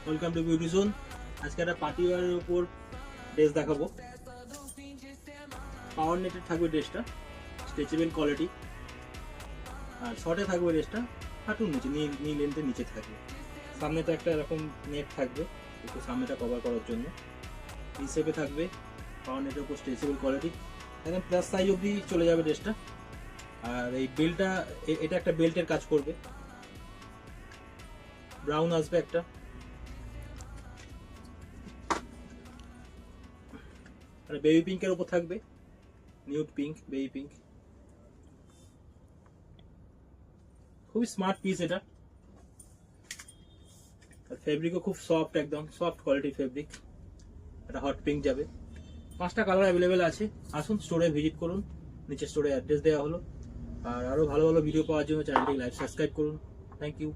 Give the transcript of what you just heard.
Welcome to beauty zone. আজকে একটা party ওয়্যারের উপর ড্রেস দেখাবো। পাওয়ার নেটের থাকবে ড্রেসটা, স্ট্রেচেবল কোয়ালিটি, আর শর্টে থাকবে ড্রেসটা হাঁটুর নিচে, নি লেন্থের নিচে থাকবে। সামনেটা একটা এরকম নেট থাকবে একটু সামনেটা কভার করার জন্য। হিসেবে থাকবে পাওয়ার নেটের উপর স্ট্রেচেবল কোয়ালিটি, একদম প্লাস সাইজ অবধি চলে যাবে ড্রেসটা। আর এই বেল্টটা, এটা একটা বেল্টের কাজ করবে, ব্রাউন আসবে একটা। আর বেবি পিঙ্কের উপর থাকবে, নিউড পিঙ্ক, বেবি পিঙ্ক। খুবই স্মার্ট পিস এটা। আর ফেব্রিকও খুব সফট, একদম সফট কোয়ালিটির ফেব্রিক। এটা হট পিঙ্ক যাবে। 5টা কালার অ্যাভেলেবেল আছে। আসুন স্টোরে ভিজিট করুন, নিচে স্টোরে অ্যাড্রেস দেওয়া হলো। আর আরো ভালো ভালো ভিডিও পাওয়ার জন্য চ্যানেলটি লাইক সাবস্ক্রাইব করুন। Thank you.